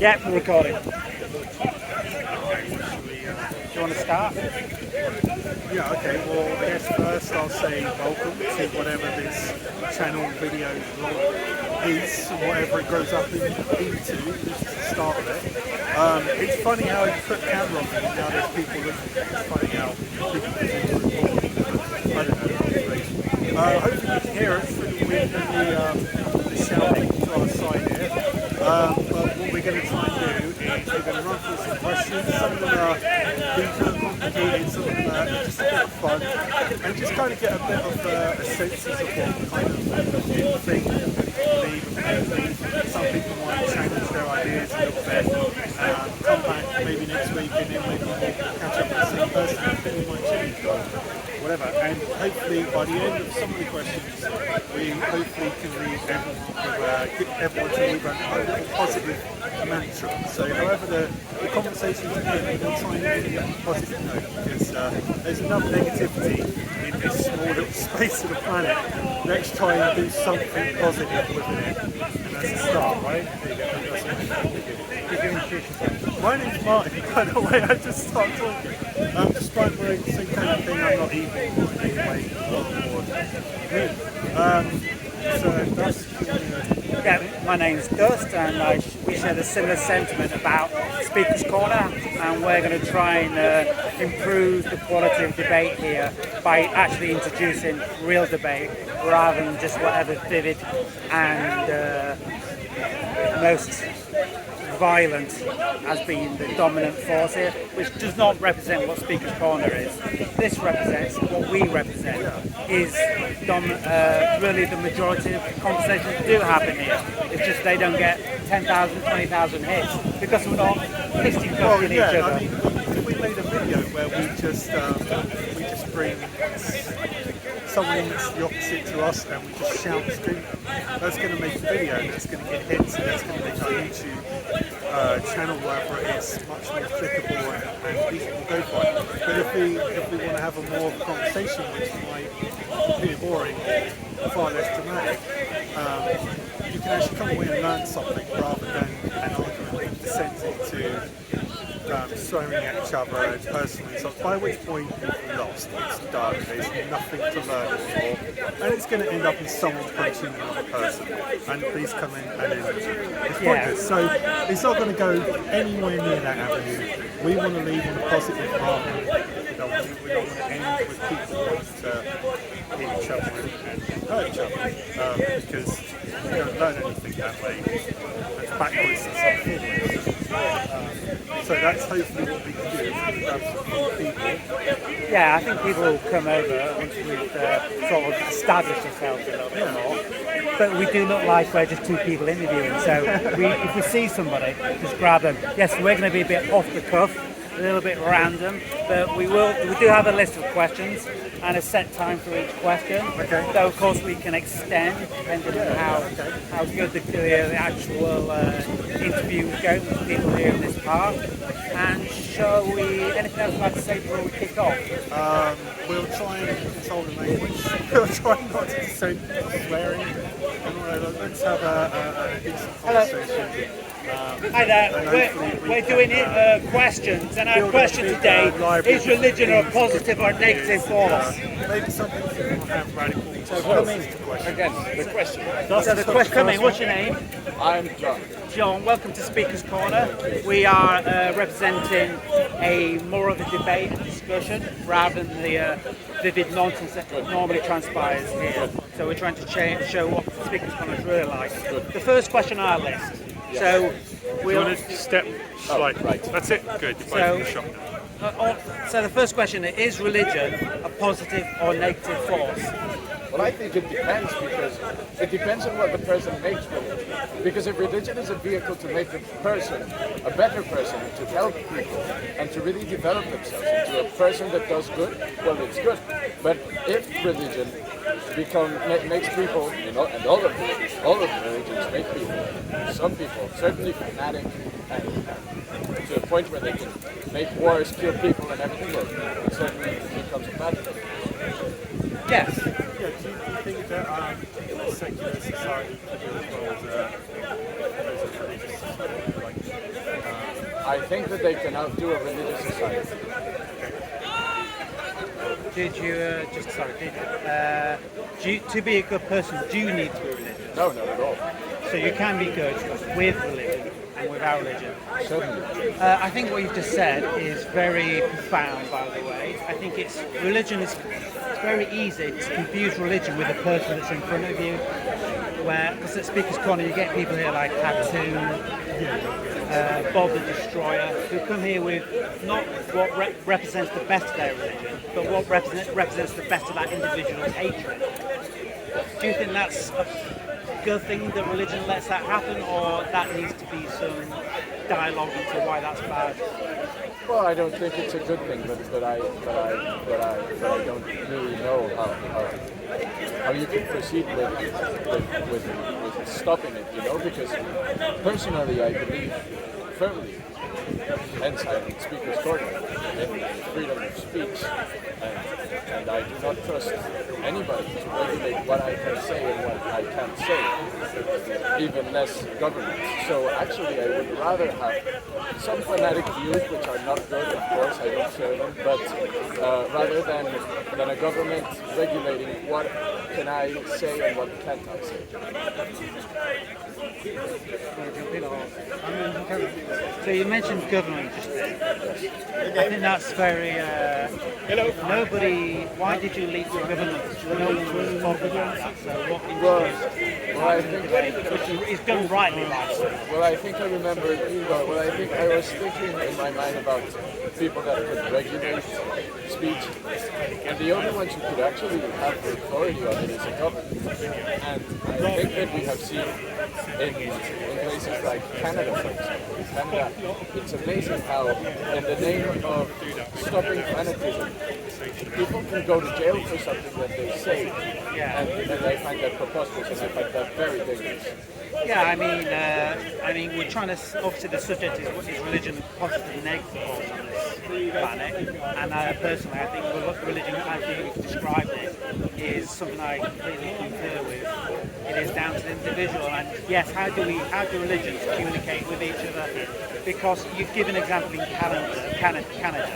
Yeah, we're recording. Do you want to start? Yeah, okay, well, I guess first I'll say welcome to whatever this channel, video, vlog is, whatever it grows up into, this is the start of it. It's funny how you put the camera on me and now there's people looking. It's funny how people can I don't know. Hopefully you can hear us through the wind and the shouting to our side here. But what we're going to try and do is we're going to run through some questions. Some of them are being kind of complicated, some of them are just a bit of fun, and just kind of get a bit of a sense of what kind of people think, believe, and believe. Some people might change their ideas a little bit, come back maybe next week, and then maybe we'll catch up with the same person, and things might change, or whatever. And hopefully by the end of some of the questions, we hopefully can leave get everyone to leave a little positive mantra. So however the conversations are going, we'll try and end it on a positive note, because there's enough negativity in this small little space of the planet. Let's try and do something positive within it. And that's a start, right? My name's Martin, by the way. I just started talking. Despite wearing the same kind of thing, I'm not evil in any way or mean. So that's Yeah, my name's Dust, and we share a similar sentiment about Speaker's Corner, and we're going to try and improve the quality of debate here by actually introducing real debate rather than just whatever vivid and most violent has been the dominant force here, which does not represent what Speaker's Corner is. This represents what we represent, is really the majority of conversations that do happen here. It's just they don't get 10,000, 20,000 hits because we're not fisting each other. I mean, if we made a video where we just bring someone in that's the opposite to us and we just shout and scream, that's going to make a video, and that's going to get hits, and that's going to make our YouTube channel, wherever it is, much more clickable and people will go for it. But if we want to have a more conversation, which might be boring, far less dramatic, you can actually come away and learn something rather than an argument being descended to swearing at each other and personally, so by which point you've lost. It's done. There's nothing to learn anymore, and it's going to end up in someone punching another person. And please come in and it's pointless. So it's not going to go anywhere near that avenue. We want to leave on a positive mark. We don't want to end with people wanting to hit each other and hurt each other, because you don't learn anything that way. It's backwards and stuff. So that's hopefully what we can do. We grab some people. Yeah, I think people will come over once we've sort of established ourselves a little bit more. But we do look like we're just two people interviewing. So if we see somebody, just grab them. Yes, we're going to be a bit off the cuff, a little bit random, but we do have a list of questions and a set time for each question. Okay. So of course we can extend depending on how good the actual interview goes with people here in this park. And shall we, anything else you'd like to say before we kick off? We'll try and control the language. We'll try not to say swearing and whatever. Let's have a decent conversation. Hi there, we're doing questions, and our question today is religion a positive or negative force? Maybe something that will have radical. So the question. So the question coming, what's your name? I'm John. John, welcome to Speaker's Corner. We are representing more of a debate and discussion rather than the vivid nonsense that normally transpires here. So we're trying to show what Speaker's Corner is really like. The first question on our list. So we'll want to step slightly. Right. That's it. Good. You're both in the shop now. So the first question is religion a positive or negative force? Well, I think it depends, because it depends on what the person makes religion. Because if religion is a vehicle to make the person a better person, to help people, and to really develop themselves into a person that does good, well, it's good. But if religion makes people, and all of religions make people, some people, certainly fanatic, and to the point where they can make wars, kill people, and everything, well, it certainly becomes a bad thing. Yes. Yeah, do you think that in a secular society could be as well as a religious society? Like, think that they can outdo a religious society. Did you to be a good person, do you need to be religious? No, not at all. So you can be good with religion and without religion. Certainly. I think what you've just said is very profound, by the way. I think it's very easy to confuse religion with the person that's in front of you. Because at Speaker's Corner you get people here like Tattoo, Bob the Destroyer, who come here with not what represents the best of their religion, but what represents the best of that individual's hatred. Do you think that's a good thing that religion lets that happen, or that needs to be some dialogue into why that's bad? Well, I don't think it's a good thing, but I don't really know how you can proceed with stopping it, you know, because personally I believe firmly, hence I'm in Speaker's Corner, in freedom of speech, and I do not trust anybody to regulate what I can say and what I can't say, even less government. So actually I would rather have some fanatic views which are not good, of course, I don't share them, but rather than a government regulating what can I say and what can't I say. So you mentioned government just then. I think that's very. Nobody. Why did you leave the government? No one was talking about that. So what introduced? Well, I think it's done rightly, actually. Well, I think I remember. Well, I think I was thinking in my mind about people that could regulate speech, and the only ones who could actually have the authority on it is the government. And I think that we have seen in places like Canada, for example. In Canada, it's amazing how, in the name of stopping fanatism, people can go to jail for something that they say, and I find that preposterous, and I find that very dangerous. Yeah, I mean, we're trying to. Obviously, the subject is religion, positive and negative on this planet, and personally, I think religion, as you described it, is something I completely concur with. It is down to the individual, and yes, how do religions communicate with each other? Because you've given an example in Canada,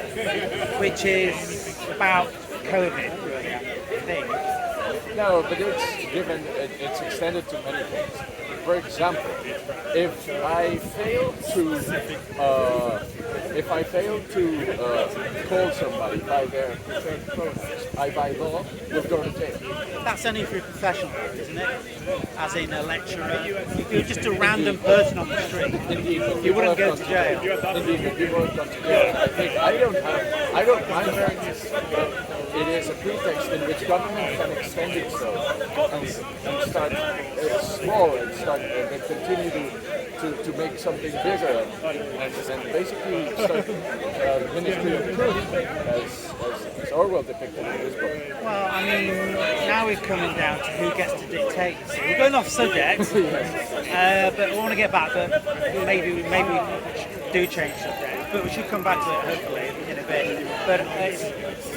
which is about COVID, really, I think. No, but it's extended to many things. For example, if I fail to call somebody by their preferred pronouns, I by law would go to jail. That's only if you're a professional, isn't it? As in a lecturer. If you're just a random person on the street, you wouldn't go to jail. Indeed, you won't go to jail. I think I don't mind hearing this. It is a pretext in which government can extend itself and start small and then continue to make something bigger and basically start the Ministry of Truth as Orwell depicted in his book. Well, I mean, now we're coming down to who gets to dictate. So we're going off subject, but we want to get back. But maybe we do change subject, but we should come back to it hopefully in a bit. But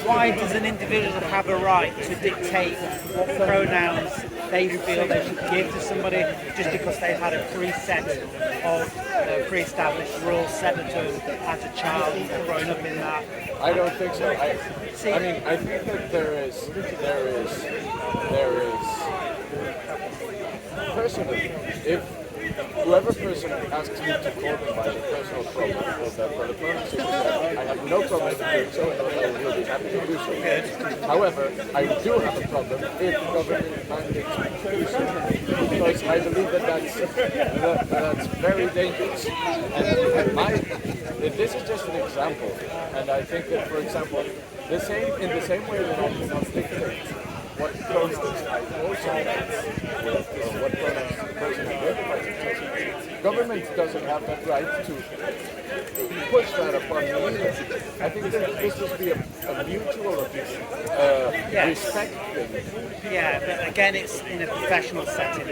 why does an individual have a right to dictate what pronouns they feel they should give to somebody just because they've had a preset of pre-established rules set to them as a child and grown up in that? I don't think so. I think that there is personally, if whoever person asks me to call them by the personal pronoun of that pronunciation, I have no problem doing so, and I will be happy to do so. However, I do have a problem if government mandates me to do so, because I believe that's very dangerous. And this is just an example, and I think that, for example, in the same way that I cannot dictate what pronouns I also what pronouns the person identifies himself. Government doesn't have that right to push that upon me either. I think that this must be a mutual respect thing. Yeah, but again, it's in a professional setting,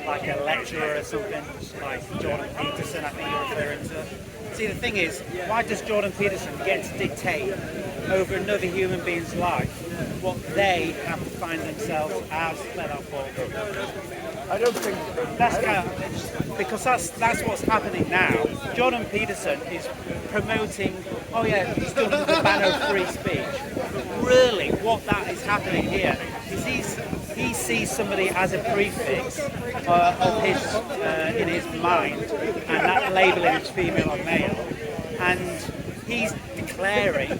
like a lecturer or something, like Jordan Peterson, I think you're referring to. See, the thing is, why does Jordan Peterson get to dictate over another human being's life what they have to find themselves as? I don't think That's kind of, because that's what's happening now. Jordan Peterson is promoting, oh yeah, he's doing the ban of free speech. Really, what that is happening here is he sees somebody as a prefix of his in his mind, and that labeling is female or male, and he's declaring,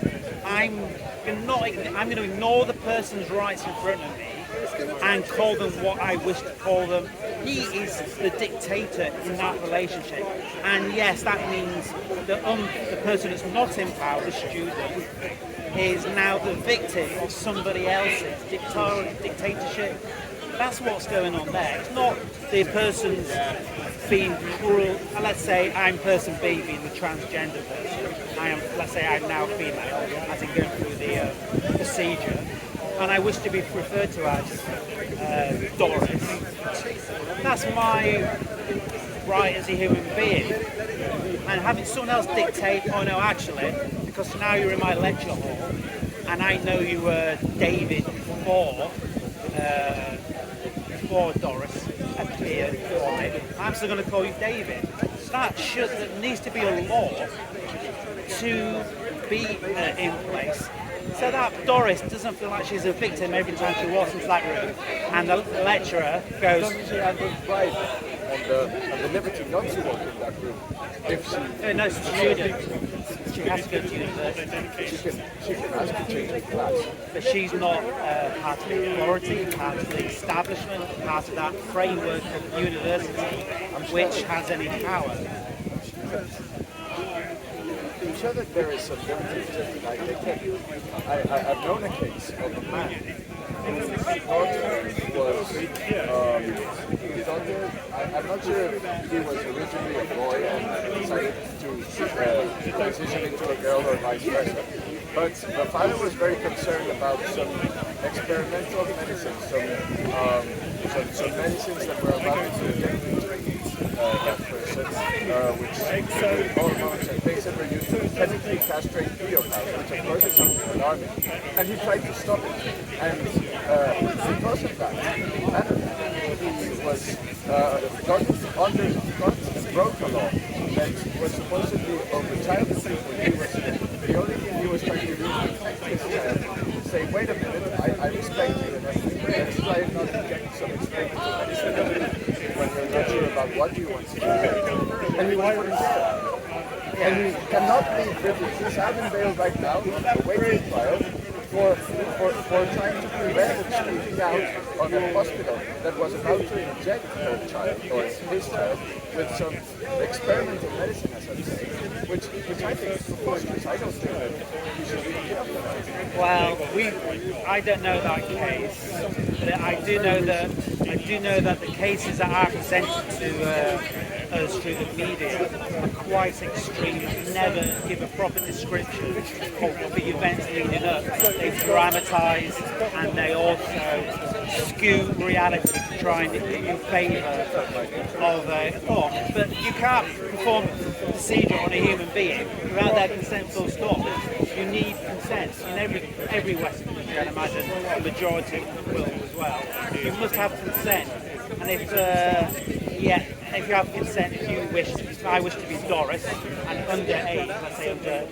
I'm going to ignore the person's rights in front of me and call them what I wish to call them. He is the dictator in that relationship, and yes, that means the person that's not in power, the student, is now the victim of somebody else's dictatorship. That's what's going on there. It's not the person's being cruel. Let's say I'm person B being the transgender person. Let's say I'm now female, as in going through the procedure, and I wish to be referred to as Doris. That's my right as a human being. And having someone else dictate, oh no, actually, because now you're in my lecture hall, and I know you were David before Doris appeared for me, I'm still going to call you David. There needs to be a law to be in place, so that Doris doesn't feel like she's a victim every time she walks into that room, and the lecturer goes, doesn't she have the right and the liberty not to walk in that room if she... no, student. She has to go to university. She can ask to change the class. But she's not part of the authority, part of the establishment, part of that framework of university, which has any power. I'm sure that there is some limited to, like, I've known a case of a man whose daughter was, I'm not sure if he was originally a boy and decided to transition into a girl or vice versa, but the father was very concerned about some experimental medicines, some medicines that were about to inject into that person, which hormones and things that were used to chemically castrate pedophiles, which of course is something alarming. And he tried to stop it. And because of that, he was broke a law that was supposedly over child abuse. The only thing he was trying to do was protect his child, say, wait a minute, I respect you and everything, but let's try and not inject some experimental medicine when you're not sure about what you want to do. And he was put in jail. And he cannot be British. He's out in bail right now, awaiting trial for trying to prevent a speaking out on a hospital that was about to inject her child, or his child, with some experimental medicine, as I'm saying, which I think is preposterous. I don't think that we should be careful about it. Well, I don't know that case, but I do know that the cases that are presented to us through the media are quite extreme. Never give a proper description of the events leading up. They dramatise and they also skew reality to try and get in favour of a thought. But you can't perform a procedure on a human being without their consent, full stop. You need consent in every Western country, I'd imagine, the majority will as well. You must have consent, and if you have consent, if I wish to be Doris and under age, let's say under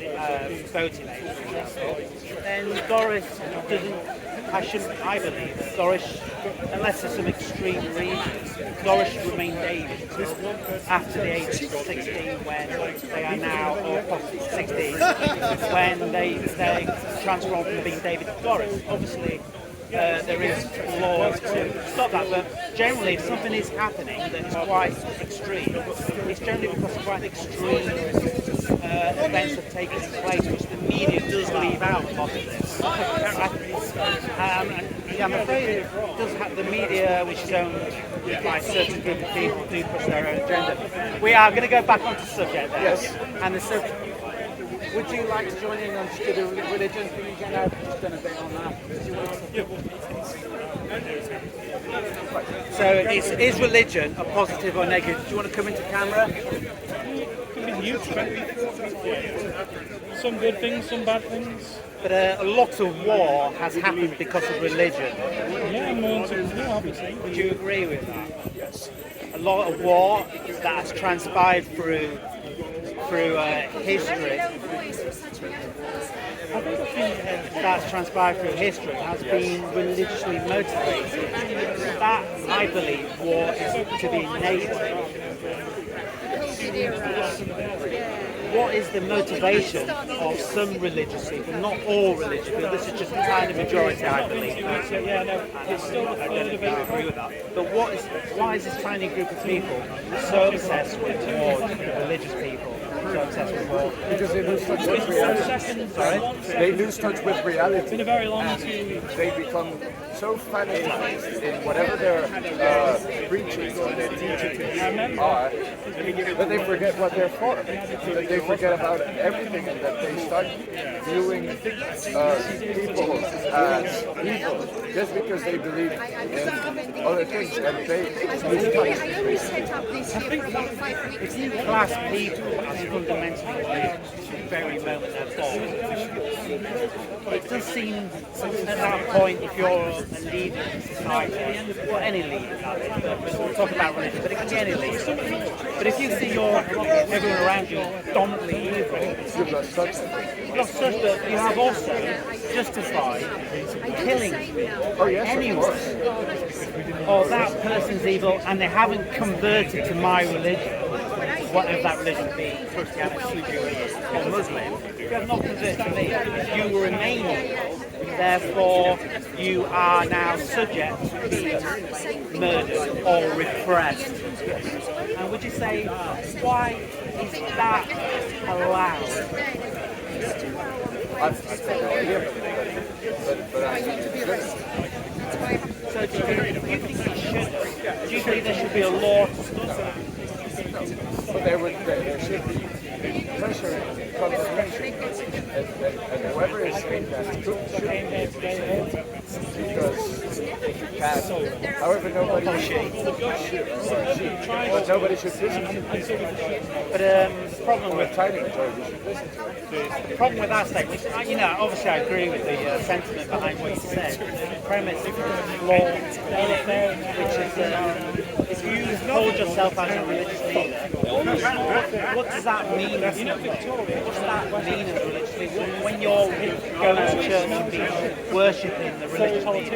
voting age, for example, then Doris I believe that Doris, unless there's some extreme reason, Doris should remain David after the age of 16 when they are now, or possibly 16, when they transform from being David to Doris. Obviously, there is laws to stop that, but generally if something is happening that is quite extreme, it's generally because of quite extreme events have taken place, which the media does leave out a lot of this. I'm afraid it does have the media, which is owned by a certain group of people, do push their own agenda. We are going to go back onto the subject there. Yes. And the subject. Would you like to join in on the religion thing again? I've just done a bit on that. So is religion a positive or negative? Do you want to come into camera? think it's neutral. Some good things, some bad things. But a lot of war has happened because of religion. Yeah, obviously. Would you agree with that? Yes. A lot of war that has transpired through history. That's transpired through history has been religiously motivated. That, I believe, war is to be innate. What is the motivation of some religious people, not all religious people, this is just a tiny majority, I believe. Yeah, no, it's still a third of it. Agree with that. But why is this tiny group of people so obsessed with war, religious people? So obsessed with war? Because they lose touch with reality. They lose touch with reality. It's been a very long and 2 weeks. they become so fanatized in whatever their preaching or their teachings are that they forget what they're for. That they forget about everything and that they start viewing people as evil just because they believe in other things and they lose touch. If you class people as fundamentally very moment at all, it does seem at that point, if you're a leader in society, or any leader, but we'll talk about religion, but it can be any leader. But if you see everyone around you dominantly evil, You've lost touch. you've lost touch, but you have also justified killing anyone. Or that person's evil and they haven't converted to my religion, whatever that religion be, Christianity, Judaism, or Muslim. You have not converted to me. You remain evil. Therefore, you are now subject to be murdered or repressed. And would you say, why is that allowed? I've got no idea, but I think it's good. So do you think it should? Do you think there should be a law to stop that? But there should be pressure and condemnation, and whoever is saying that should be able to say it, because if you can, however, nobody but nobody should listen to it. But the problem Or a with tiny majority should listen to it. the problem with that statement, obviously I agree with the sentiment behind what you said. The premise of law, which is if you hold yourself as a religious leader, what does that mean? What does that mean as a religious leader? When you're going to church and be worshipping the religious leader,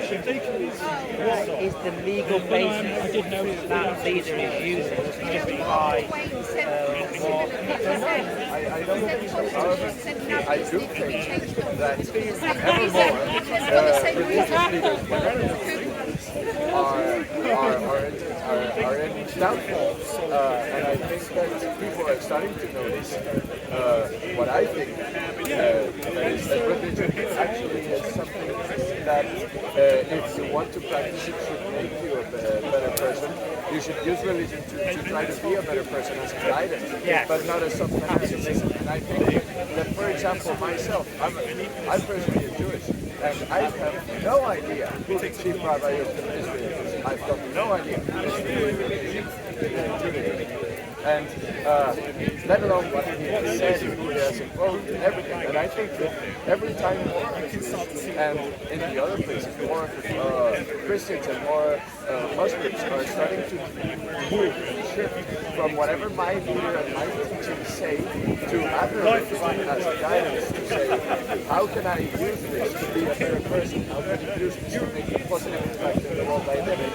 what is the legal basis that leader is using to justify war? I don't think so. However, I do think that evermore religious leaders, whatever the leaders, are in downfall. And I think that people are starting to notice what I think, that is that religion actually is something that if you want to practice it should make you a better person. You should use religion to try to be a better person as a guidance, but not as something else. And I think that, for example, myself, I'm personally Jewish, and I have no idea who the chief rabbi of Israel is. I've got no idea who the Judaism. And let alone what he has said, who he has involved, everything. And I think that every time more, and in the other places, more Christians and more Muslims are starting to move and shift from whatever my leader and my teachers say to other religions as a guidance to say, how can I use this to be a better person? How can I use this to make a positive impact in the world I live in?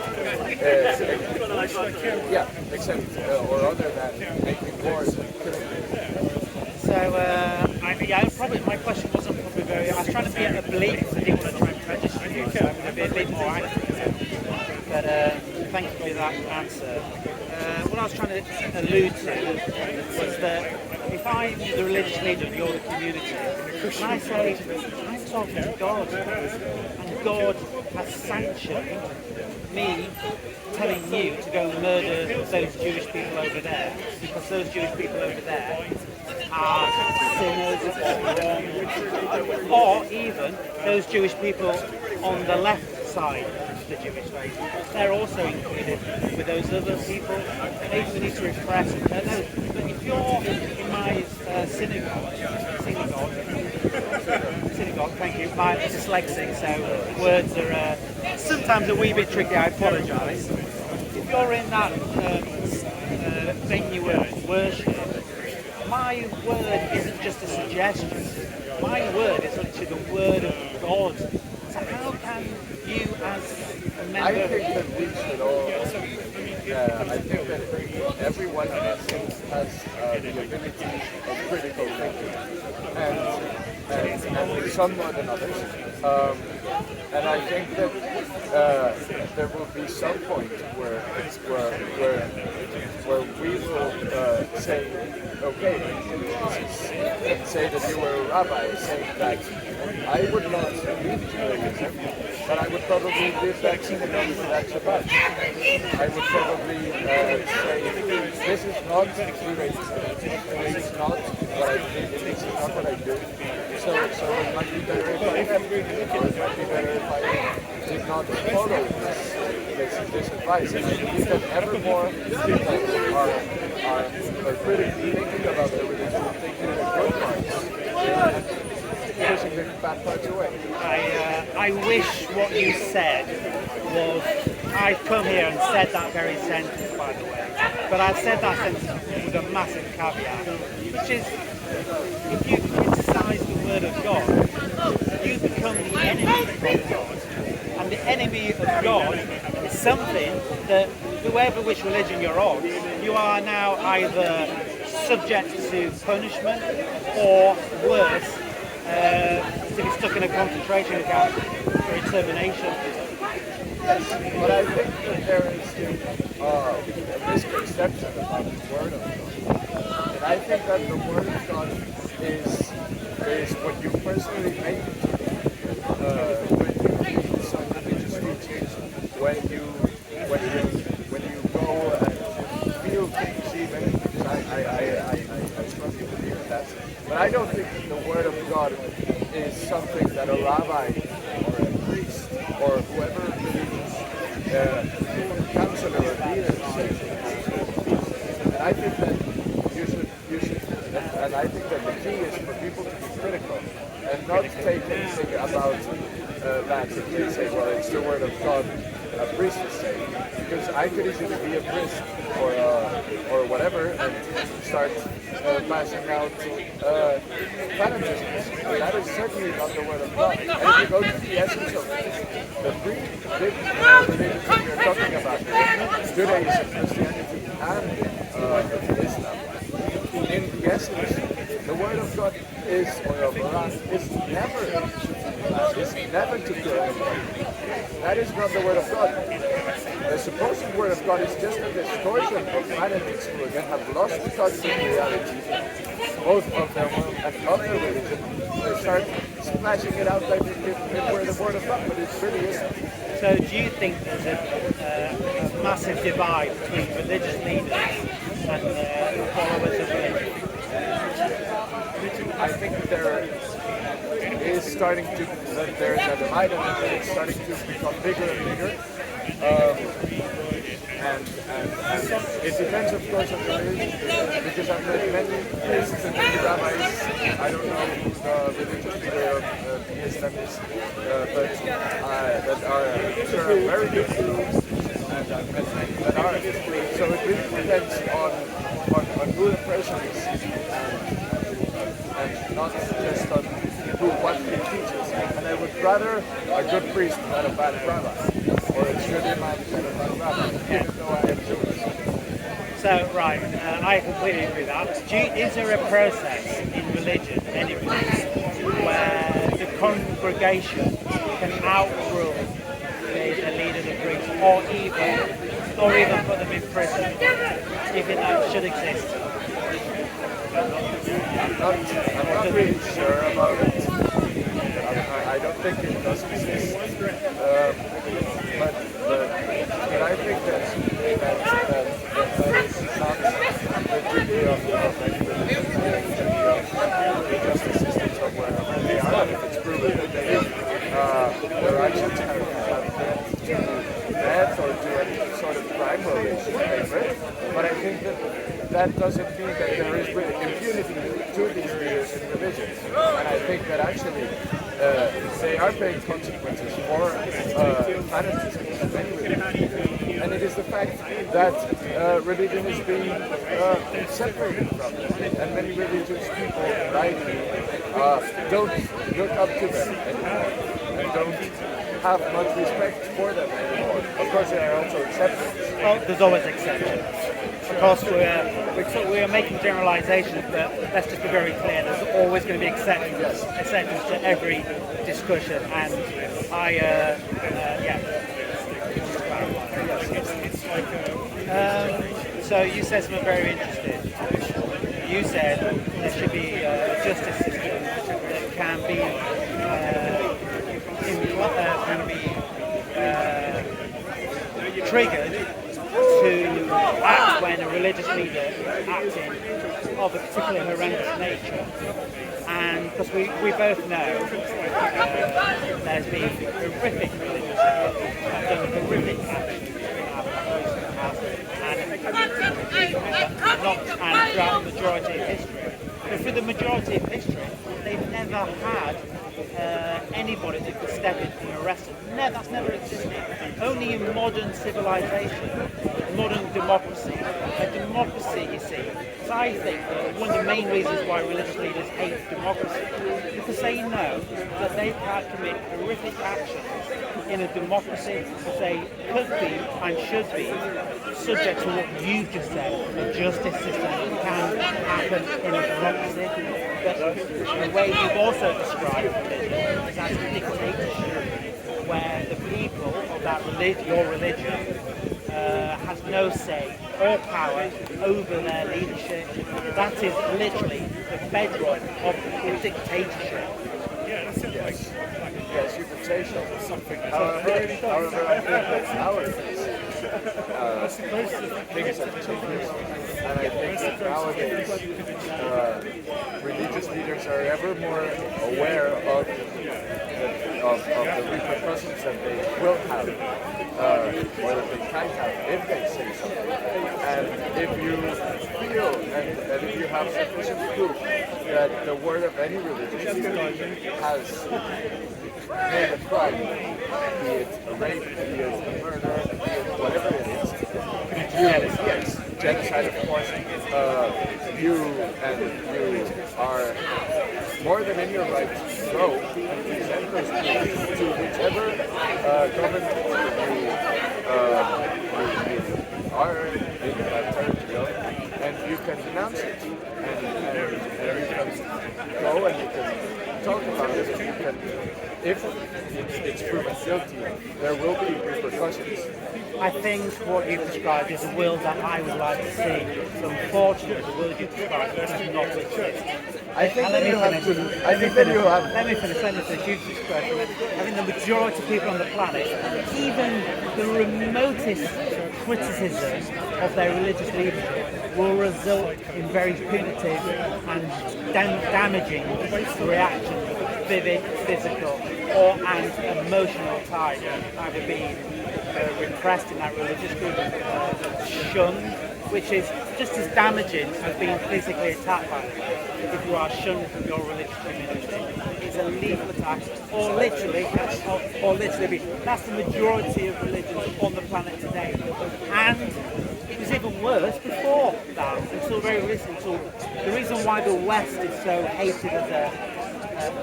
Except or other than making wars and killing people. So, probably my question wasn't probably very. I was trying to be oblique because I didn't want to try and prejudice you, so I'm going to be a bit more accurate. But thank you for that answer. What I was trying to allude to was that if I'm the religious leader of your community, and I say, I'm talking to God, and God has sanctioned me telling you to go and murder those Jewish people over there, because those Jewish people over there are sinners, or even those Jewish people on the left side of the Jewish faith. They're also included with those other people. Maybe we need to repress and turn those. But if you're in synagogue, thank you. I'm dyslexic, so words are sometimes a wee bit tricky, I apologise. If you're in that venue of worship, my word isn't just a suggestion. My word is actually the word of God. So how can you as a member... I think that we should all, I think that everyone has the ability of critical thinking, and some more than others. And I think that there will be some point where we will say, okay, let's say that you were a rabbi saying that I would not leave Judaism, but I would probably live that synagogue for that Shabbat. I would probably say, this is not Judaism, this is not what I think, this is not what I do. So it might be better if I left, or it might be better if I did not follow this advice. And I believe that ever more people are critically thinking about their religion and taking the good parts, pushing the bad parts away. I wish what you said was, I've come here and said that very sentence, by the way, but I've said that sentence with a massive caveat, which is, if you criticise the word of God, you become the enemy of God. And the enemy of God is something that, whoever which religion you're on, you are now either subject to punishment or worse, to be stuck in a concentration camp for extermination. But I think that there is a misconception about the Word of God. And I think that the Word of God is what you personally make it. When you do some religious teachings, when you go and feel things even, because I strongly believe in that. But I don't think that the Word of God is something that a rabbi or a priest or whoever religious counselor or leader says. And I think that you should, and I think that the key is for people to be critical and not take anything about that and say, well, it's the Word of God a priest is saying. Because I could easily be a priest or whatever and start passing out fanatisms. And that is certainly not the Word of God. And if you go to the essence of the three big religions that you're talking about, Judaism, Christianity, and Islam, in the essence, the Word of God is, or Quran, is never to kill anybody. That is not the Word of God. The supposed Word of God is just a distortion of fanatics who again have lost touch with reality, both of their world and of their religion. They start splashing it out like it were the Word of God, but it really isn't. So do you think there's a massive divide between religious leaders and followers of religion? I think there is starting to, that there's a divide and that it's starting to become bigger and bigger. And it depends, of course, on the religion, because I've met many priests and many rabbis. I don't know who the religious leader of the Islam is, but that are sure very good Jews, and I've met many that are. So it really depends on who the person is, and not just on what he teaches. And I would rather a good priest than a bad rabbi, or a good imam than a bad rabbi, even though I am Jewish. So, right, I completely agree with that. Is there a process in religion, any religion, where the congregation can outrule the leader, the priest, or even put them in prison? Do you think that should exist? I'm not really sure about it. I don't think it does exist. But I think that is not the duty of any religion, the justice systems of wherever they are. If it's proven that their actions have led to death or to any sort of crime, well, they should pay for it. But I think that that doesn't mean that there is impunity to these leaders in religions. And I think that actually they are paying consequences for fanaticism in many religions. And it is the fact that religion is being separated from them. And many religious people like don't look up to them anymore and don't have much respect for them anymore. Of course, there are also exceptions. Well, there's always exceptions. Of course, we're making generalisations, but let's just be very clear. There's always going to be exceptions to every discussion, and so you said something very interesting. You said there should be a justice system that can be triggered to act when a religious leader is acting of a particularly horrendous nature. And because we both know there's been horrific religious leaders that have done horrific actions in our and throughout the majority of history. But for the majority of history, they've never had anybody that could step in and arrest them. No, that's never existed. Only in modern civilization, modern democracy. A democracy, you see, so I think one of the main reasons why religious leaders hate democracy is because they know that they can't commit horrific actions in a democracy that they could be and should be subject to what you've just said, a justice system can happen in a democracy. But the way you've also described religion is as a dictatorship, where the people of that your religion has no say or power over their leadership. That is literally the bedrock of the dictatorship. Yes, you could say so. However, I think that nowadays things have changed, and I think that nowadays religious leaders are ever more aware of the repercussions that they will have, or that they can have if they say something. And if you feel and if you have sufficient proof that the word of any religious leader has made a crime, be it a rape, be it a murder, be it whatever it is, yes, genocide of course, you are more than in your right to go and present those proofs to whichever government you are in that territory, and you can denounce it, and you can go and you can talk about it, and you can, if it's proven guilty, there will be repercussions. I think what you've described is a world that I would like to see. So unfortunately, the world you've described does not exist. I think that you have to. I think that you have. Let me finish. You've described it. I think the majority of people on the planet, even the remotest criticism of their religious leadership, will result in very punitive and damaging reactions, vivid, physical, and emotional type, either being repressed in that religious group, shunned, which is just as damaging as being physically attacked by them. If you are shunned from your religious community, it's a lethal attack, or literally, that's the majority of religions on the planet today. And it was even worse before that, until very recently. The reason why the West is so hated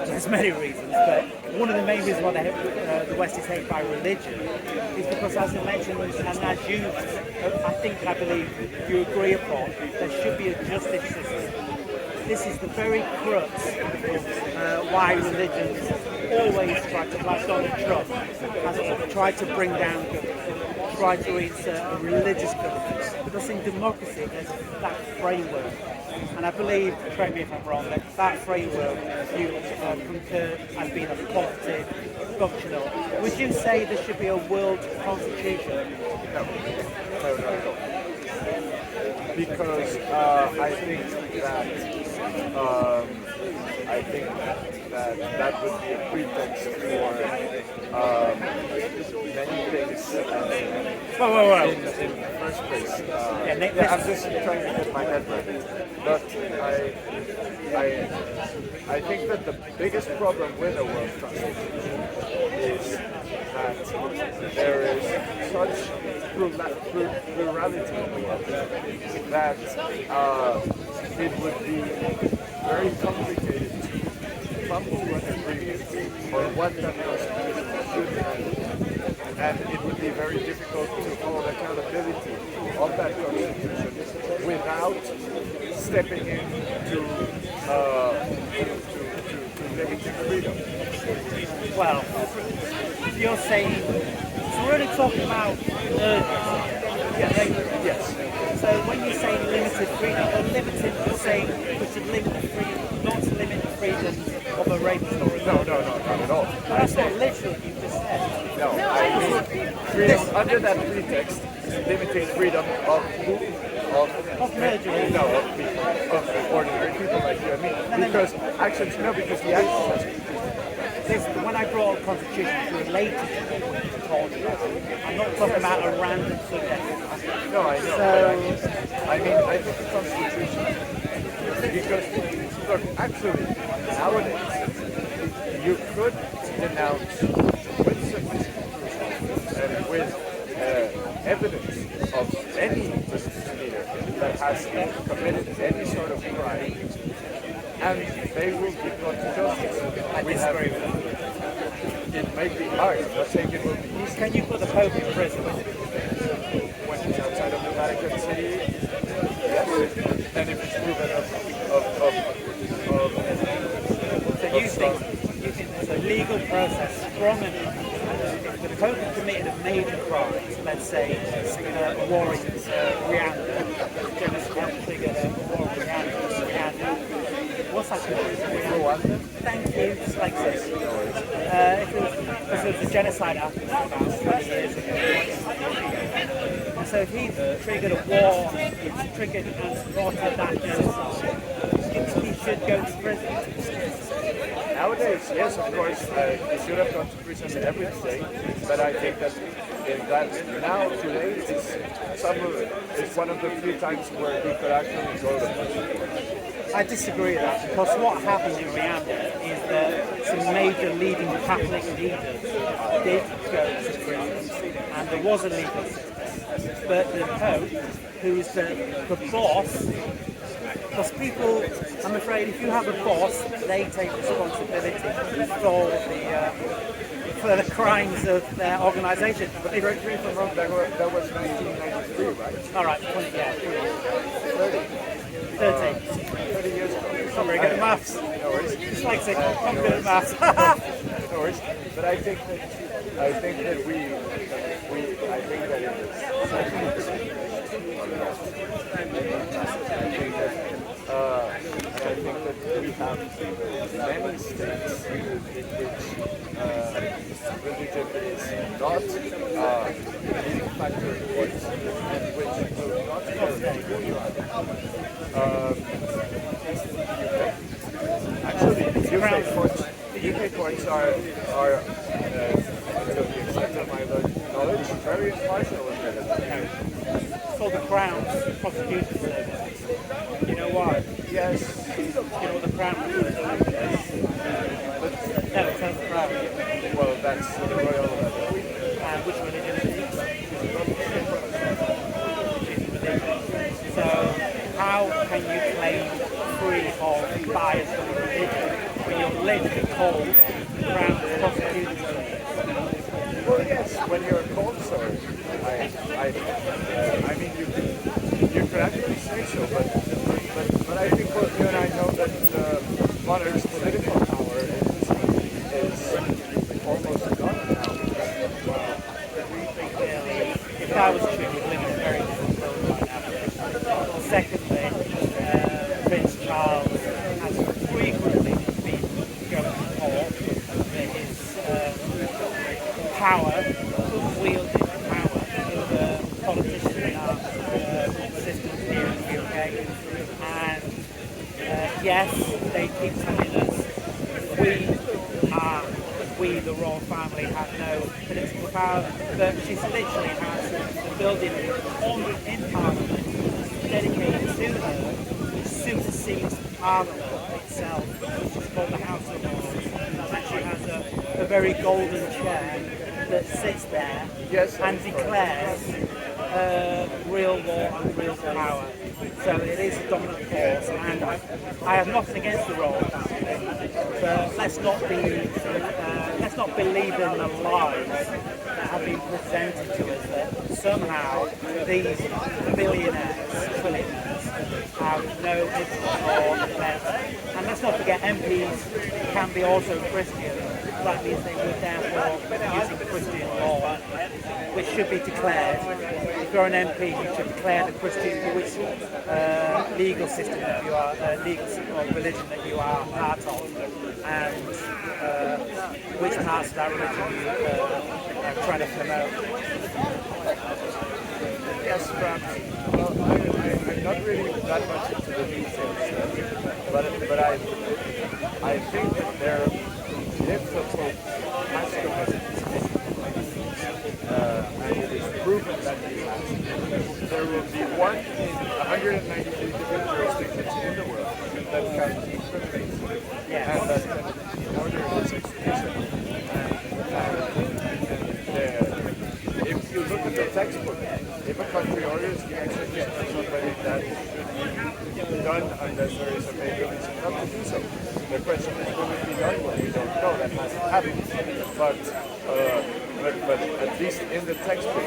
there's many reasons, but one of the main reasons why the West is hated by religion is because, as I mentioned, and as I believe you agree upon, there should be a justice system. This is the very crux of why religions always try to, like Donald Trump, has tried to bring down government, tried to reinsert a religious government, because in democracy there's that framework. And I believe, correct me if I'm wrong, that framework you concur as being a positive, functional. Would you say there should be a world constitution? No. Because I think that I think that would be a pretext for many things in the first place. I'm just trying to get my head ready. But I think that the biggest problem with a world constitution is that there is such plurality in the world that it would be very complicated to come to an agreement or what that constitution should be. And it would be very difficult to hold accountability of that constitution without stepping in to limiting freedom. Well, you're saying, so we're only talking about Yes. So when you say limited freedom, or limited, you're saying we should limit the freedom, not to limit the freedoms of a rape story. No, not at all. That's not literally you just said. No, I mean freedom under that pretext, limiting freedom of who? Of murderers. No, of people, of ordinary people like you and me. Because actions, because the actions When I brought up constitution, it's related to what you told about. I'm not talking about a random subject. No, I know. So, I think the Constitution, because, look, actually, nowadays, you could denounce with sufficient proof and with evidence of any political leader that has committed any sort of crime, and they will be brought to justice. We have it may be hard. I'm not saying it will be easy. can you put the Pope in prison? When it's outside of the Vatican City, yes. And if it's proven So you think there's a legal process strong enough? If the Pope had committed a major crime, let's say a war in Rwanda, genocide triggered a war in Rwanda. What's that called? Thank you, dyslexia. If it was a genocide after about 20 years ago. And so if he triggered a war, it's triggered and supported that genocide, he should go to prison. Nowadays, yes, of course, he should have gone to prison every day, but I think that now, today, it's one of the few times where he could actually go to prison. I disagree with that because what happened in Rwanda is that some major leading Catholic leaders did go to prison and there was a legal system. But the Pope, who's the boss, because people, I'm afraid if you have a boss, they take responsibility for the crimes of their organisation. But they wrote through from wrong. That was 1993, right? All right, 20, yeah. 13. 30 years ago. I'm very good at maths. No worries. Dyslexic, I'm good at maths. No worries. But I think that it I think that we have many states in which religion is not a leading factor in courts, and which will not carry who you are. Actually, the UK courts are to the extent of my knowledge, very impartial in their It's called the Crown's Prosecution Service. You know why? Yes. You know what the Crown is? No, it's not the Crown. Well, that's the royal level. And which religion is it? So, how can you claim free of bias of religion when you're literally called the Crown's Prosecution Service? Well, yes, when you're a cold sword, I mean, you could actually say so, but I think both you and I know that the monarch's political power is almost gone now. If that was true, we'd live in a very different world right now. Secondly, Prince Charles has frequently been going to court for his power, unwielding power over politicians in our system here in the UK. And yes, they keep telling us we, the royal family, have no political power, but she literally has the building in Parliament dedicated to her, which supersedes Parliament itself, which is called the House of Lords. And she has a very golden chair that sits there and declares real law and real power. So it is a dominant force, and I have nothing against the royal family, but let's not believe in the lies that have been presented to us that somehow these billionaires have no influence or effect. And let's not forget MPs can be also Christian. That means they would therefore be using Christian law, which should be declared. If you're an MP, you should declare the Christian, which legal system that you are, legal or religion that you are part of, and which parts of that religion you are trying to promote. Yes, perhaps. Well, I'm not really that much into the details, but I think that if the Pope has to visit, and it is proven that he has, there will be one in 193 different jurisdictions in the world that can incriminate him, and that can order his execution. If you look at the textbook, if a country orders the execution of somebody, that should be done unless there is a major reason not to do so. The question is, will it be done? Well, we don't know. That hasn't happened. But at least in the textbook,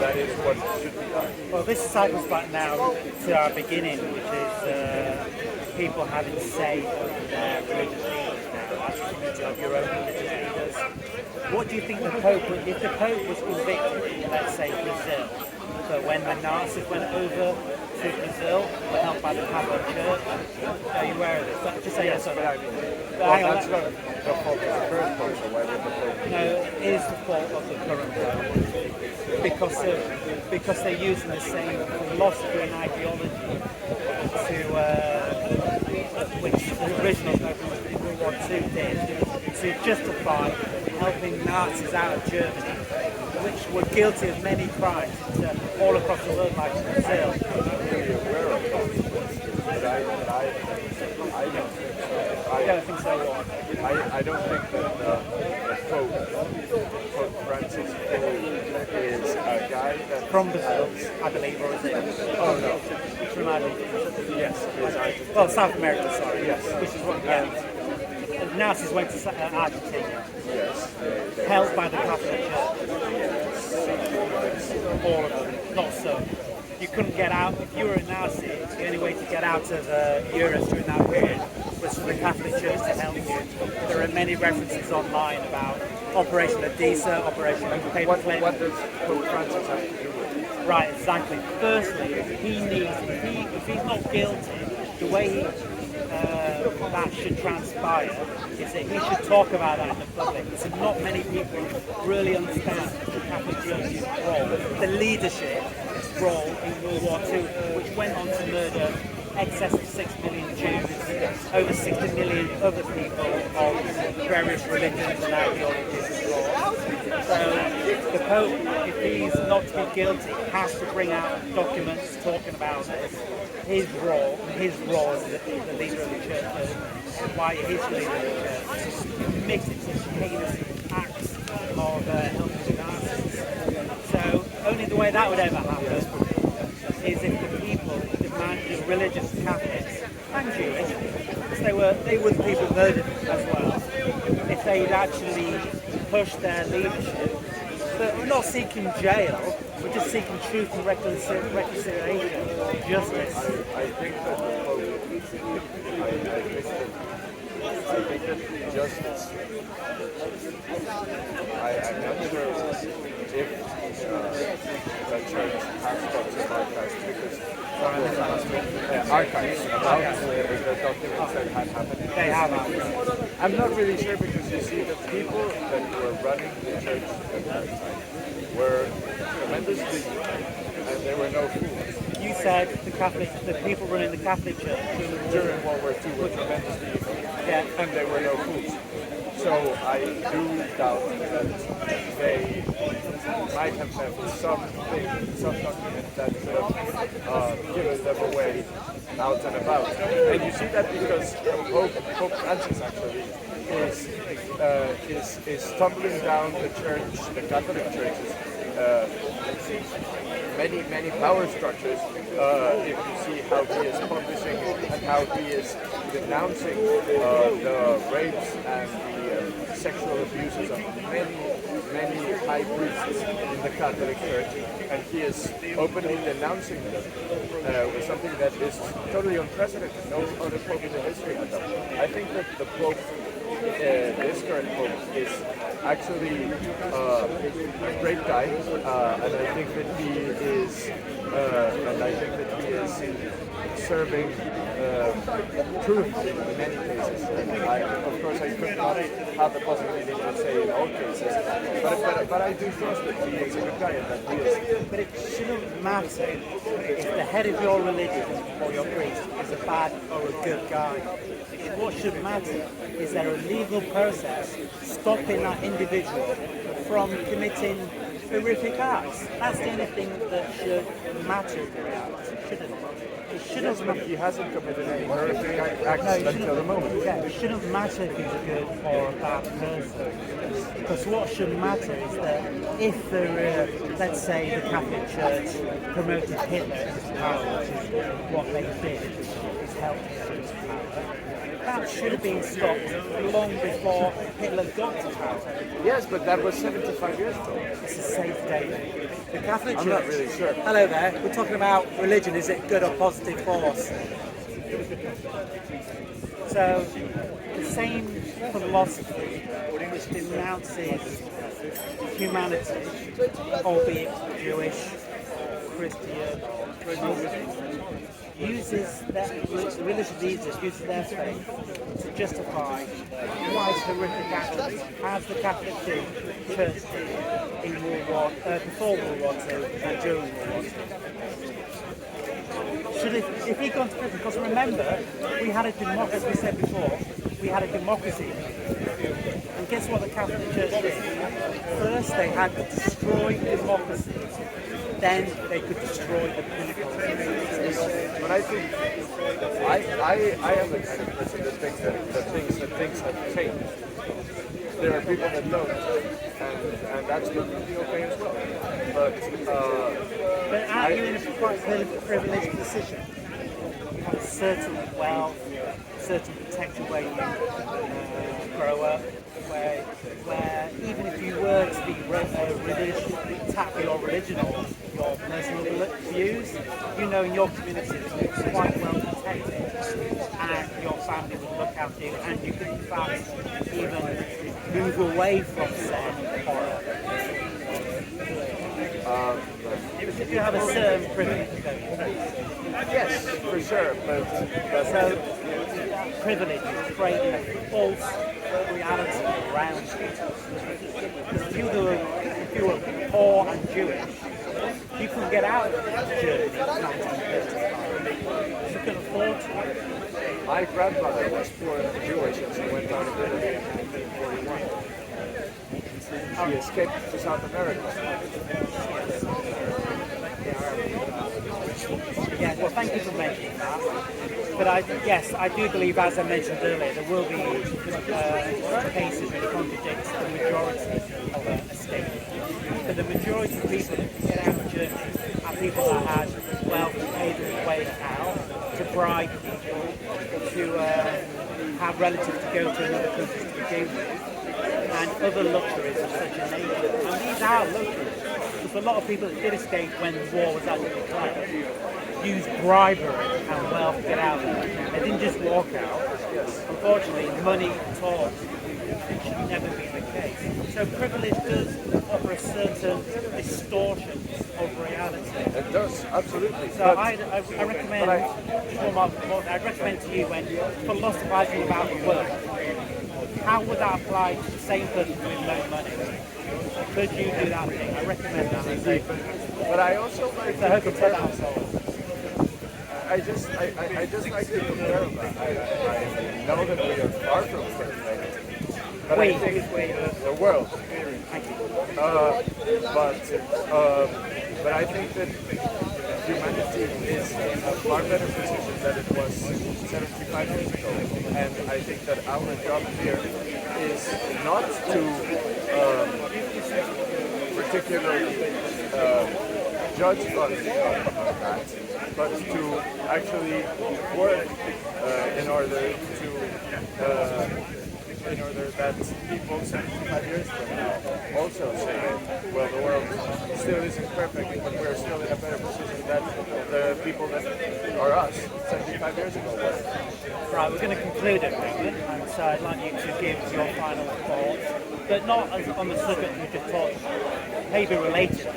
that is what should be done. Well, this cycles back now to our beginning, which is people having say over their religious leaders now, as a community of your own religious leaders. What do you think the Pope would, if the Pope was convicted in, let's say, Brazil, but when the Nazis went over to Brazil, were helped by the Catholic Church? Are you aware of this? Just say yes or no. Well, that's not the fault of the current Pope, so why would the Pope? No, it is the fault of the current Pope because they're using the same philosophy and ideology which the original Pope in World War II did to justify helping Nazis out of Germany, which were guilty of many crimes all across the world, like Brazil. I don't think so. I don't think that the Pope Francis is a guy that From Brazil, I believe, or is it? Oh no. It's from Argentina. Yes, he is Argentine. Well, South America, sorry. Yes. Which is what, yeah. Nazis went to Argentina, Yes. held by the Catholic Church. All of them, not some. You couldn't get out, if you were a Nazi, the only way to get out of Europe during that period was for the Catholic Church to help you. There are many references online about Operation Odessa, Operation Paperclip. What does Pope Francis have to do with it? Right, exactly. Firstly, he needs, if he's not guilty, the way that should transpire is that he should talk about that in the public. So not many people really understand the Catholic Church's role, the leadership role in World War II, which went on to murder excess of 6 million Jews, over 60 million other people of various religions and ideologies as well. So the Pope, if he's not to be guilty, has to bring out documents talking about this, his role as the leader of the church, why he's the leader of the church, commits such heinous acts of helping the Nazis. So only the way that would ever happen is if the people, the religious Catholics and Jewish, because they were the people murdered as well, if they'd actually pushed their leadership, but we're not seeking jail, we're just seeking truth and reconciliation, justice. I think that the Pope, I think that justice, I'm not sure if the church has got some archives, because archives about the documents that had happened. They have. I'm not really sure, because you see the people that were running the church at that time were tremendously, and they were no fools. You said the people running the Catholic Church during World War II were tremendously evil, yeah, and they were no fools. So I do doubt that they might have left some document that could have given them away out and about. And you see that because Pope Francis actually is tumbling down the church, the Catholic churches, many power structures. If you see how he is publishing and how he is denouncing the rapes and the sexual abuses of many high priests in the Catholic Church, and he is openly denouncing them with something that is totally unprecedented. No other pope in the history has done. I think that the Pope, this current Pope, is actually a great guy, and I think that he is serving truth in many cases. And of course, I could not have the possibility to say in all cases, but I do trust that he is a good guy and that he is. but it shouldn't matter if the head of your religion or your priest is a bad or a good guy. What should matter is there a legal process stopping that individual from committing horrific acts. That's the only thing that should matter in reality, shouldn't it? It shouldn't matter. He hasn't committed any horrific acts until the moment. Yeah, it shouldn't matter if he's a good or a bad person. Because what should matter is that if let's say the Catholic Church promoted Hitler into power, which is what they did, is helped him into power, that should have been stopped long before Hitler got to power. Yes, but that was 75 years ago. It's a safe date. The Catholic Church. I'm not really sure. Hello there. We're talking about religion. Is it good or positive force? So, the same philosophy which denounces humanity, albeit Jewish, Christian, Muslim, uses the religious leaders uses their faith to justify quite horrific actions, as the Catholic Church did in before World War II and during World War II. Should if he'd gone to prison, because remember, we had a democracy, as we said before, we had a democracy. And guess what the Catholic Church did? First they had to destroy democracy, then they could destroy the people. But I think I am the kind of person that thinks that things have changed. There are people that don't, and that's completely okay as well. But aren't you in a quite privileged position? You have a certain wealth, certain protection where you grow up, where even if you were to be religious, tap your religion or your personal views, you know in your community it's quite well protected, and your family will look after you, and you can in fact even move away from said horror. If you have a certain privilege, yes, for sure. But so privilege is creating a false reality around you. If you were poor and Jewish, you couldn't get out of Germany in 1935. You couldn't afford to. my grandmother was poor and Jewish, and she went out of Italy in 1941. She escaped to South America. Yeah, well, thank you for mentioning that. But I do believe, as I mentioned earlier, there will be cases which contradict the majority of a state. But the majority of people that get out of Germany are people that had wealth to pay their way out, to bribe people, to have relatives to go to another country to begin with, and other luxuries of such a nature. And these are luxuries. Because a lot of people that did escape when the war was actually declared used bribery and wealth to get out there. They didn't just walk out. Unfortunately, money talks. It should never be the case. So privilege does offer a certain distortion of reality. It does, absolutely. So I recommend, I'd recommend to you when philosophizing about the world, how would that apply to the same person with no money? Could you do that thing? I recommend that. But I also like So I hope you take that on. I just like to compare them. I know that we are far from perfect, but I think the world. But I think that humanity is in a far better position than it was 75 years ago. And I think that our job here is not to particularly judge on that, but to actually work in order that people 75 years from now also say, well, the world still isn't perfect, but we're still in a better position than the people that are us 75 years ago were. Right, we're going to conclude it, and so I'd like you to give your final thoughts, but not as on the subject we just talked about, maybe related,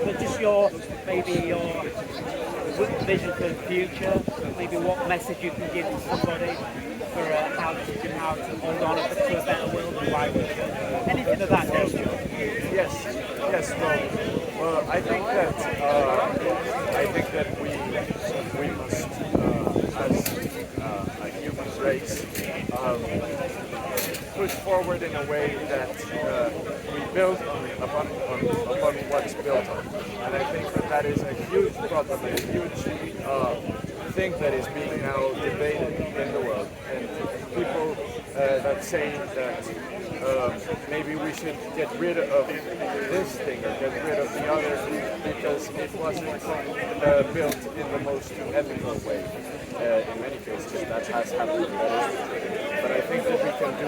but just your vision for the future, maybe what message you can give to somebody for how to hold on to a better world and why we should. Anything of that nature. Yes. Well, I think that we must, as a human race, push forward in a way that we build upon what's built on. And I think that is a huge problem and a huge thing that is being now debated in the world. And people that say that maybe we should get rid of this thing or get rid of the other because it wasn't built in the most ethical way. In many cases, that has happened. That is true. But I think that we can do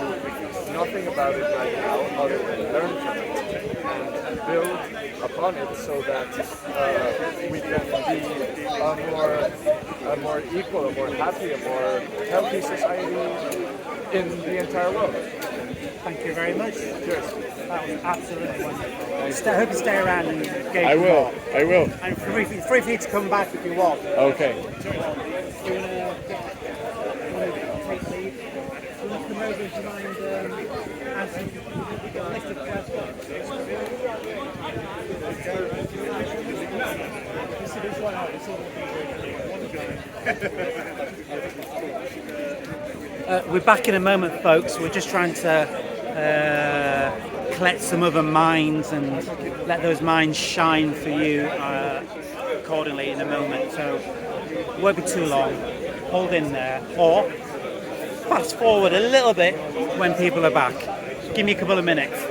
nothing about it right now other than learn from it and build upon it so that we can be a more equal, a more happy, a more healthy society in the entire world. Thank you very much. Cheers. That was absolutely wonderful. I hope you stay around and engage. I will. And free for you to come back if you want. Okay. Do you want to take lead? Do you want to come over? Do you mind answering a list of questions? We're back in a moment, folks. We're just trying to collect some other minds and let those minds shine for you accordingly in a moment. So it won't be too long. Hold in there, or fast forward a little bit when people are back. Give me a couple of minutes.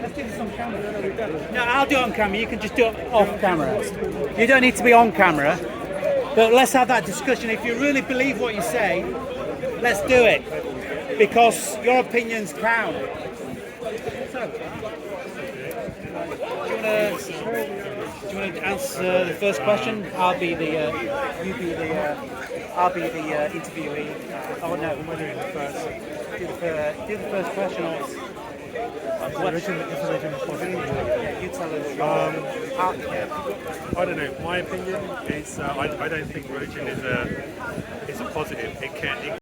Let's do this on camera. No, I'll do it on camera. You can just do it off camera. You don't need to be on camera. But let's have that discussion. If you really believe what you say, let's do it. Because your opinions count. So, do you want to answer the first question? I'll be the interviewee. Oh no, we're doing the first. Do the first question. What is you tell us. I don't know. My opinion is I don't think religion is a positive. It can